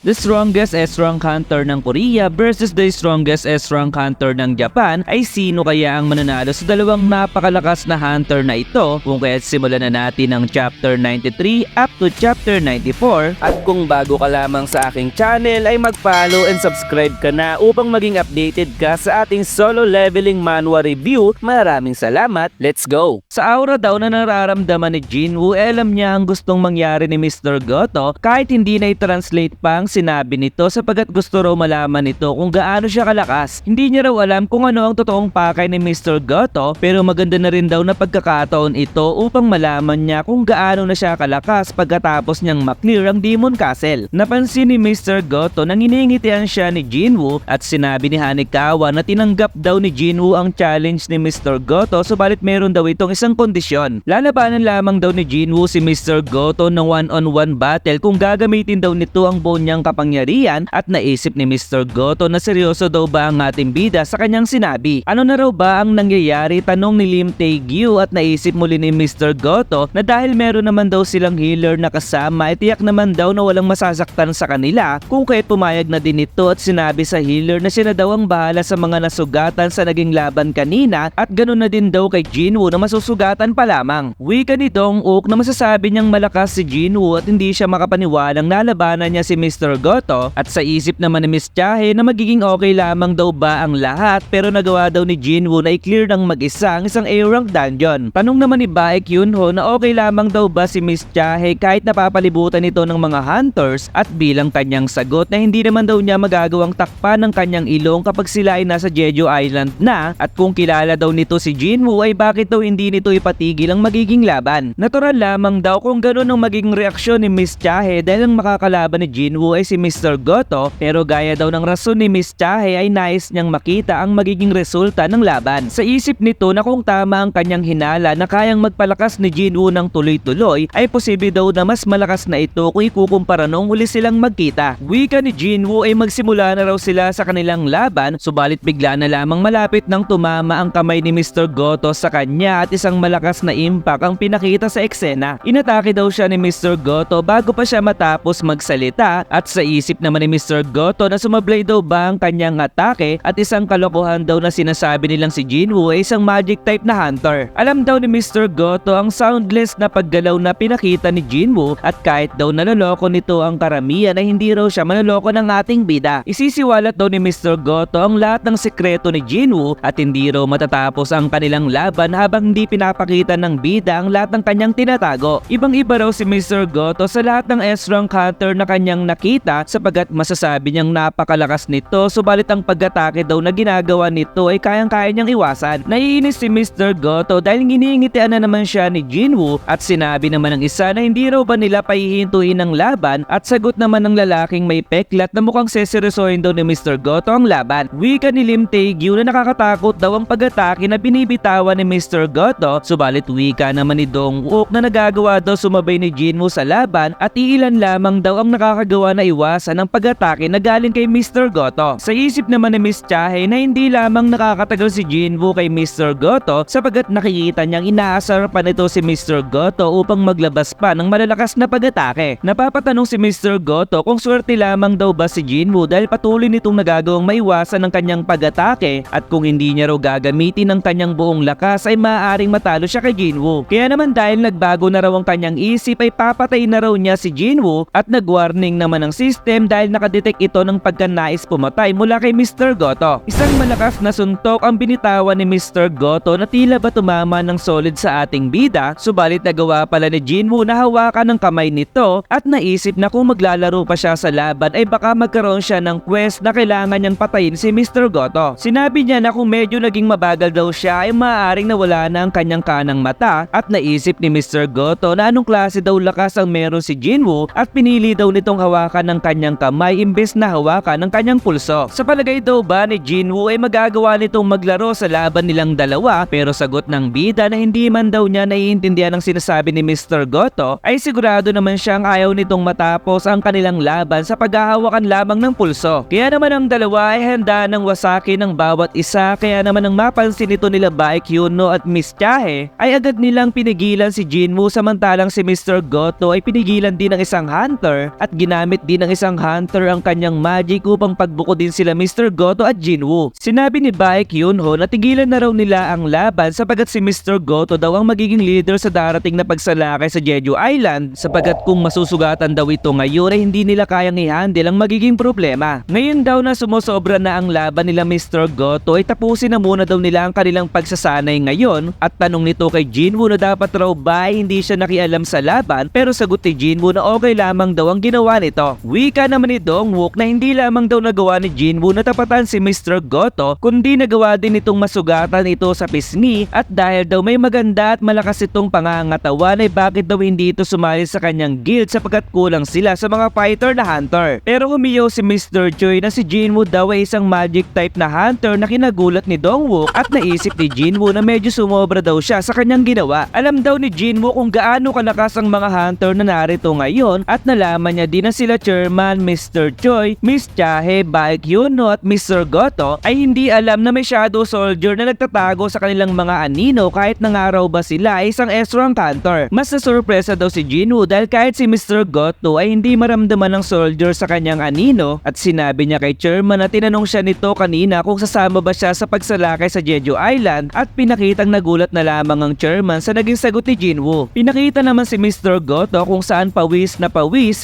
The strongest S-rank hunter ng Korea versus the strongest S-rank hunter ng Japan ay sino kaya ang mananalo sa dalawang napakalakas na hunter na ito? Kung kaya't simulan na natin ang Chapter 93 up to Chapter 94. At kung bago ka lamang sa aking channel ay mag-follow and subscribe ka na upang maging updated ka sa ating solo leveling manhwa review. Maraming salamat, let's go! Sa aura daw na nararamdaman ni Jinwoo, alam niya ang gustong mangyari ni Mr. Goto kahit hindi na i-translate pa ang sinabi nito sapagkat gusto raw malaman nito kung gaano siya kalakas. Hindi niya raw alam kung ano ang totoong pakay ni Mr. Goto pero maganda na rin daw na pagkakataon ito upang malaman niya kung gaano na siya kalakas pagkatapos niyang maklear ang Demon Castle. Napansin ni Mr. Goto nang iningitian siya ni Jinwoo at sinabi ni Hanekawa na tinanggap daw ni Jinwoo ang challenge ni Mr. Goto subalit meron daw itong isang kondisyon. Lalabanan lamang daw ni Jinwoo si Mr. Goto ng one-on-one battle kung gagamitin daw nito ang buo niyang kapangyarihan at naisip ni Mr. Goto na seryoso daw ba ang ating bida sa kanyang sinabi. Ano na raw ba ang nangyayari? Tanong ni Lim Tae-gyu at naisip muli ni Mr. Goto na dahil meron naman daw silang healer na kasama ay tiyak naman daw na walang masasaktan sa kanila kung kaya't pumayag na din ito at sinabi sa healer na siya na daw ang bahala sa mga nasugatan sa naging laban kanina at ganun na din daw kay Jinwoo na masusugatan pa lamang. Wika ni Dong Wook na masasabi niyang malakas si Jinwoo at hindi siya makapaniwalang nalabanan niya si Mr. Goto at sa isip naman ni Miss Chae na magiging okay lamang daw ba ang lahat pero nagawa daw ni Jinwoo na i-clear ng mag-isa ang isang A-rank dungeon. Tanong naman ni Baek Yunho na okay lamang daw ba si Miss Chae kahit napapalibutan ito ng mga hunters at bilang kanyang sagot na hindi naman daw niya magagawang takpan ng kanyang ilong kapag sila ay nasa Jeju Island na at kung kilala daw nito si Jinwoo ay bakit daw hindi nito ipatigil ang magiging laban. Natural lamang daw kung gano'n ang magiging reaksyon ni Miss Chae dahil ang makakalaban ni Jinwoo ay si Mr. Goto pero gaya daw ng rason ni Miss Chae ay nais niyang makita ang magiging resulta ng laban. Sa isip nito na kung tama ang kanyang hinala na kayang magpalakas ni Jinwoo ng tuloy-tuloy ay posible daw na mas malakas na ito kung ikukumpara noong huli silang magkita. Wika ni Jinwoo ay magsimula na raw sila sa kanilang laban subalit bigla na lamang malapit nang tumama ang kamay ni Mr. Goto sa kanya at isang malakas na impact ang pinakita sa eksena. Inatake daw siya ni Mr. Goto bago pa siya matapos magsalita at sa isip naman ni Mr. Goto na sumablay daw ba ang kanyang atake at isang kalokohan daw na sinasabi nilang si Jinwoo ay isang magic type na hunter. Alam daw ni Mr. Goto ang soundless na paggalaw na pinakita ni Jinwoo at kahit daw naloloko nito ang karamihan ay hindi raw siya manloloko ng ating bida. Isisiwalat daw ni Mr. Goto ang lahat ng sekreto ni Jinwoo at hindi raw matatapos ang kanilang laban habang hindi pinapakita ng bida ang lahat ng kanyang tinatago. Ibang-iba raw si Mr. Goto sa lahat ng S-rank hunter na kanyang nakita sapagkat masasabi niyang napakalakas nito subalit ang pag-atake daw na ginagawa nito ay kayang-kaya niyang iwasan. Naiinis si Mr. Goto dahil nginingitian na naman siya ni Jinwoo at sinabi naman ng isa na hindi raw ba nila pahihintuin ang laban at sagot naman ng lalaking may peklat na mukhang seseryosohin daw ni Mr. Goto ang laban. Wika ni Lim Tae-gyu na nakakatakot daw ang pag-atake na binibitawan ni Mr. Goto subalit wika naman ni Dong Wook na nagagawa daw sumabay ni Jinwoo sa laban at iilan lamang daw ang nakakagawa na iwasan ang pag-atake na galing kay Mr. Goto. Sa isip naman ni Miss Chae na hindi lamang nakakatagal si Jinwoo kay Mr. Goto sapagkat nakikita niyang inaasar pa nito si Mr. Goto upang maglabas pa ng malalakas na pag-atake. Napapatanong si Mr. Goto kung swerte lamang daw ba si Jinwoo dahil patuloy nitong nagagawang maiwasan ang kanyang pag-atake at kung hindi niya raw gagamitin ang kanyang buong lakas ay maaaring matalo siya kay Jinwoo. Kaya naman dahil nagbago na raw ang kanyang isip ay papatay na raw niya si Jinwoo at nag-warning naman ang system dahil nakadetect ito ng pagkanais pumatay mula kay Mr. Goto. Isang malakas na suntok ang binitawan ni Mr. Goto na tila ba tumama ng solid sa ating bida subalit nagawa pala ni Jinwoo na hawakan ng kamay nito at naisip na kung maglalaro pa siya sa laban ay baka magkaroon siya ng quest na kailangan niyang patayin si Mr. Goto. Sinabi niya na kung medyo naging mabagal daw siya ay maaaring nawala na ang kanyang kanang mata at naisip ni Mr. Goto na anong klase daw lakas ang meron si Jinwoo at pinili daw nitong hawakan ng kanyang kamay imbes na hawakan ng kanyang pulso. Sa palagay daw ba ni Jinwoo ay magagawa nitong maglaro sa laban nilang dalawa pero sagot ng bida na hindi man daw niya naiintindihan ang sinasabi ni Mr. Goto ay sigurado naman siyang ayaw nitong matapos ang kanilang laban sa paghahawakan lamang ng pulso. Kaya naman ang dalawa ay handa ng wasaki ng bawat isa kaya naman ang mapansin nito nila Baek Yunho at Miss Chae ay agad nilang pinigilan si Jinwoo samantalang si Mr. Goto ay pinigilan din ng isang hunter at ginamit din ng isang hunter ang kanyang magic upang pagbuko din sila Mr. Goto at Jinwoo. Sinabi ni Baek Yunho na tigilan na raw nila ang laban sapagkat si Mr. Goto daw ang magiging leader sa darating na pagsalakay sa Jeju Island sapagkat kung masusugatan daw ito ngayon ay hindi nila kayang i-handle ang magiging problema. Ngayon daw na sumusobra na ang laban nila Mr. Goto ay tapusin na muna daw nila ang kanilang pagsasanay ngayon at tanong nito kay Jinwoo na dapat raw ba hindi siya nakialam sa laban pero sagot ni Jinwoo na okay lamang daw ang ginawa nito. Wika naman ni Dongwook na hindi lamang daw nagawa ni Jinwoo na tapatan si Mr. Goto kundi nagawa din itong masugatan ito sa pisngi at dahil daw may maganda at malakas itong pangangatawan ay bakit daw hindi ito sumali sa kanyang guild sapagkat kulang sila sa mga fighter na hunter. Pero humiyaw si Mr. Choi na si Jinwoo daw ay isang magic type na hunter na kinagulat ni Dongwook at naisip ni Jinwoo na medyo sumobra daw siya sa kanyang ginawa. Alam daw ni Jinwoo kung gaano kalakas ang mga hunter na narito ngayon at nalaman niya din na sila Chairman, Mr. Choi, Miss Chahe, Baek Yunho at Mr. Goto ay hindi alam na may shadow soldier na nagtatago sa kanilang mga anino kahit nangaraw ba sila ay isang S-rank hunter. Mas nasurpresa daw si Jinwoo dahil kahit si Mr. Goto ay hindi maramdaman ng soldier sa kanyang anino at sinabi niya kay Chairman na tinanong siya nito kanina kung sasama ba siya sa pagsalakay sa Jeju Island at pinakitang nagulat na lamang ang Chairman sa naging sagot ni Jinwoo. Pinakita naman si Mr. Goto kung saan pawis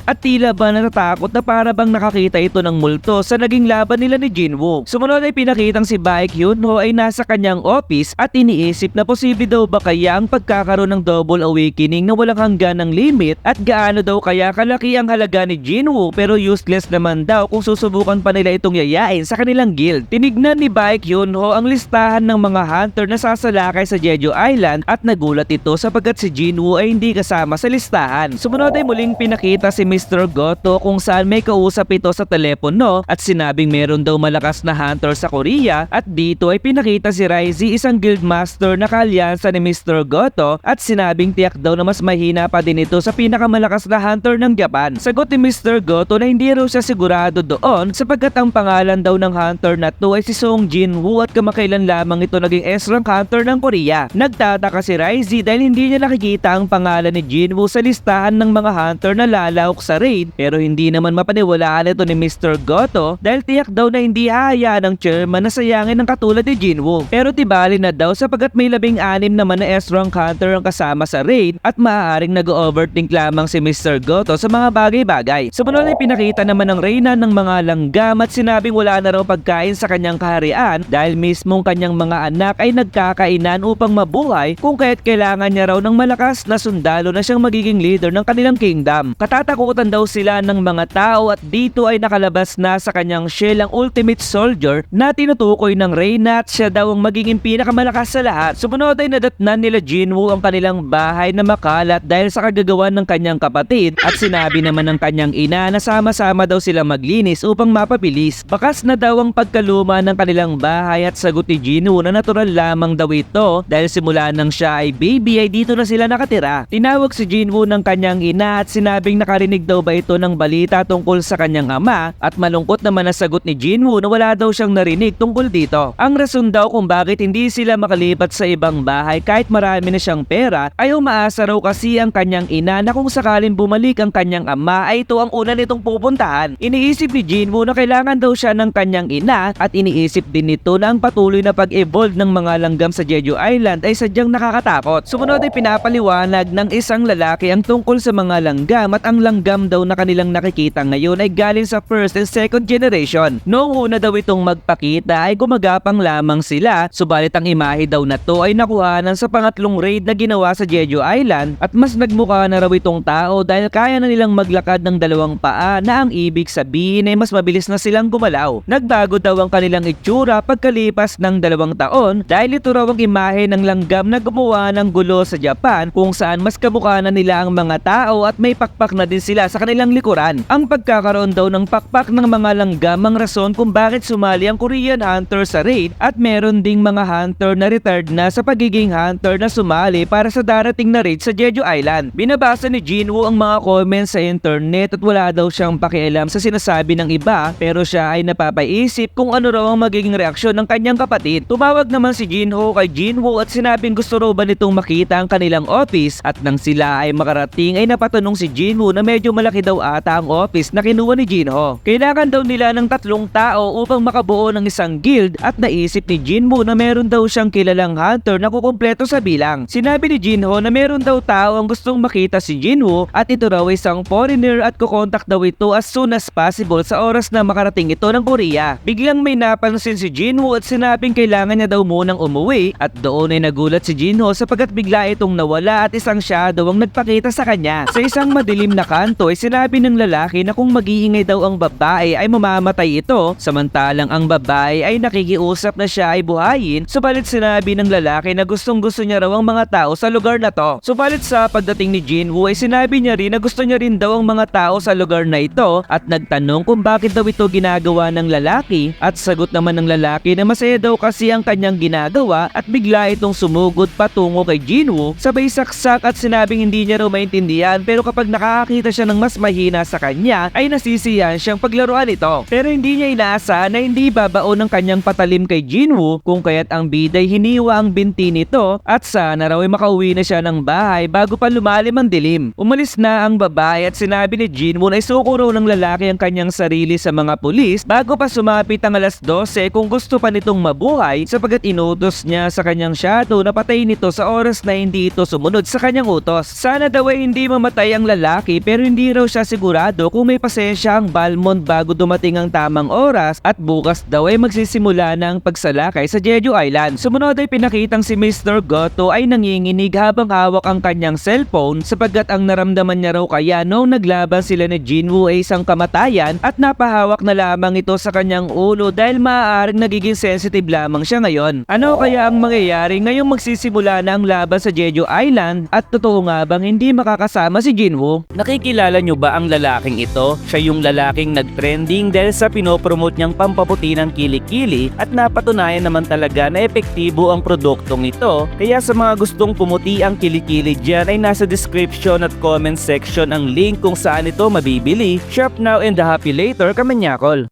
at tila ba natatakot na para bang nakakita ito ng multo sa naging laban nila ni Jinwoo. Sumunod ay pinakitang si Baek Yunho ay nasa kanyang office at iniisip na posible daw ba kaya ang pagkakaroon ng double awakening na walang hanggan ng limit at gaano daw kaya kalaki ang halaga ni Jinwoo pero useless naman daw kung susubukan pa nila itong yayain sa kanilang guild. Tinignan ni Baek Yunho ang listahan ng mga hunter na sasalakay sa Jeju Island at nagulat ito sapagkat si Jinwoo ay hindi kasama sa listahan. Sumunod ay muling pinakita si Mr. Goto kung saan may kausap ito sa telepono at sinabing meron daw malakas na hunter sa Korea at dito ay pinakita si Raizi isang guildmaster na kaalyansa ni Mr. Goto at sinabing tiyak daw na mas mahina pa din ito sa pinakamalakas na hunter ng Japan. Sagot ni Mr. Goto na hindi raw siya sigurado doon sapagkat ang pangalan daw ng hunter na to ay si Song Jinwoo at kamakailan lamang ito naging S-rank hunter ng Korea. Nagtataka si Raizi dahil hindi niya nakikita ang pangalan ni Jinwoo sa listahan ng mga hunter na lalawak sa raid pero hindi naman mapaniwalaan ito ni Mr. Goto dahil tiyak daw na hindi hahayaan ng Chairman na sayangin ng katulad ni Jinwoo. Pero tibali na daw sapagkat may 16 naman na S-rank hunter ang kasama sa raid at maaaring nag-overthink lamang si Mr. Goto sa mga bagay-bagay. Sumunod ay pinakita naman ng Reyna ng mga langgam at sinabing wala na raw pagkain sa kanyang kaharian dahil mismong kanyang mga anak ay nagkakainan upang mabuhay kung kaya't kailangan niya raw ng malakas na sundalo na siyang magiging leader ng kanilang kingdom. Katatakutan daw sila ng mga tao at dito ay nakalabas na sa kanyang shell ang ultimate soldier na tinutukoy ng Reyna at siya daw ang magiging pinakamalakas sa lahat. Sumunod ay nadatnan nila Jinwoo ang kanilang bahay na makalat dahil sa kagagawan ng kanyang kapatid at sinabi naman ng kanyang ina na sama-sama daw sila maglinis upang mapabilis. Bakas na daw ang pagkaluma ng kanilang bahay at sagot ni Jinwoo na natural lamang daw ito dahil simula nang siya ay baby ay dito na sila nakatira. Tinawag si Jinwoo ng kanyang ina at sinabing nakarinig daw ba ito ng balita tungkol sa kanyang ama at malungkot naman na sagot ni Jinwoo na wala daw siyang narinig tungkol dito. Ang rason daw kung bakit hindi sila makalipat sa ibang bahay kahit marami na siyang pera ay umaasa raw kasi ang kanyang ina na kung sakaling bumalik ang kanyang ama ay ito ang una nitong pupuntahan. Iniisip ni Jinwoo na kailangan daw siya ng kanyang ina at iniisip din nito na ang patuloy na pag-evolve ng mga langgam sa Jeju Island ay sadyang nakakatakot. Sumunod ay pinapaliwanag ng isang lalaki ang tungkol sa mga langgam at ang langgam daw na kanilang nakikita ngayon ay galing sa first and second generation. Noong una daw itong magpakita ay gumagapang lamang sila subalit ang imahe daw na to ay nakuhanan sa pangatlong raid na ginawa sa Jeju Island at mas nagmukha na raw itong tao dahil kaya na nilang maglakad ng dalawang paa na ang ibig sabihin ay mas mabilis na silang gumalaw. Nagbago daw ang kanilang itsura pagkalipas ng 2 taon dahil ito raw ang imahe ng langgam na gumawa ng gulo sa Japan kung saan mas kamukha na nila ang mga tao at may pakpak na din sila sa kanilang likuran. Ang pagkakaroon daw ng pakpak ng mga langgam ang rason kung bakit sumali ang Korean hunter sa raid at meron ding mga hunter na retired na sa pagiging hunter na sumali para sa darating na raid sa Jeju Island. Binabasa ni Jinwoo ang mga comments sa internet at wala daw siyang pakialam sa sinasabi ng iba pero siya ay napapaisip kung ano raw ang magiging reaksyon ng kanyang kapatid. Tumawag naman si Jinho kay Jinwoo at sinabing gusto raw ba nitong makita ang kanilang office at nang sila ay makarating ay napatanong si Jinwoo na medyo malaki daw ata ang office na kinuha ni Jinho. Kailangan daw nila ng 3 tao upang makabuo ng isang guild at naisip ni Jinwoo na meron daw siyang kilalang hunter na kukumpleto sa bilang. Sinabi ni Jinho na meron daw tao ang gustong makita si Jinwoo at ito raw ay isang foreigner at kukontak daw ito as soon as possible sa oras na makarating ito ng Korea. Biglang may napansin si Jinwoo at sinabing kailangan niya daw munang umuwi at doon ay nagulat si Jinho sapagkat bigla itong nawala at isang shadow ang nagpakita sa kanya. Sa isang madilim na kanto ay sinabi ng lalaki na kung mag-iingay daw ang babae ay mamamatay ito, samantalang ang babae ay nakikiusap na siya ay buhayin, subalit sinabi ng lalaki na gustong-gusto niya raw ang mga tao sa lugar na to. Subalit sa pagdating ni Jinwoo ay sinabi niya rin na gusto niya rin daw ang mga tao sa lugar na ito at nagtanong kung bakit daw ito ginagawa ng lalaki at sagot naman ng lalaki na masaya daw kasi ang kanyang ginagawa at bigla itong sumugod patungo kay Jinwoo, sabay saksak at sinabing hindi niya raw maintindihan pero kapag nakakita siya ng mas mahina sa kanya ay nasisiyahan siyang paglaruan ito. Pero hindi niya inaasahan na hindi babaon ng kanyang patalim kay Jinwoo kung kaya't ang biday hiniwa ang binti nito at sana raw ay makauwi na siya ng bahay bago pa lumalim ang dilim. Umalis na ang babae at sinabi ni Jinwoo na isuko raw ng lalaki ang kanyang sarili sa mga pulis bago pa sumapit ang alas 12 kung gusto pa nitong mabuhay sapagkat inutos niya sa kanyang shadow na patayin ito sa oras na hindi ito sumunod sa kanyang utos. Sana daw ay hindi mamatay ang lalaki pero hindi raw siya sigurado kung may pasensya ang Balmond bago dumating ang tamang oras at bukas daw ay magsisimula na ang pagsalakay sa Jeju Island. Sumunod ay pinakitang si Mr. Goto ay nanginginig habang hawak ang kanyang cellphone sapagkat ang naramdaman niya raw kaya noong naglaban sila ni Jinwoo ay isang kamatayan at napahawak na lamang ito sa kanyang ulo dahil maaaring nagiging sensitive lamang siya ngayon. Ano kaya ang mangyayari ngayong magsisimula na ang laban sa Jeju Island at totoo nga bang hindi makakasama si Jinwoo? Nakikilala nyo ba ang lalaking ito? Siya yung lalaking nag-trending dahil sa pinopromote niyang pampaputi ng kilikili at napatunayan naman talaga na epektibo ang produktong ito. Kaya sa mga gustong pumuti ang kilikili dyan ay nasa description at comment section ang link kung saan ito mabibili. Shop now and happy later, Kamanyakol!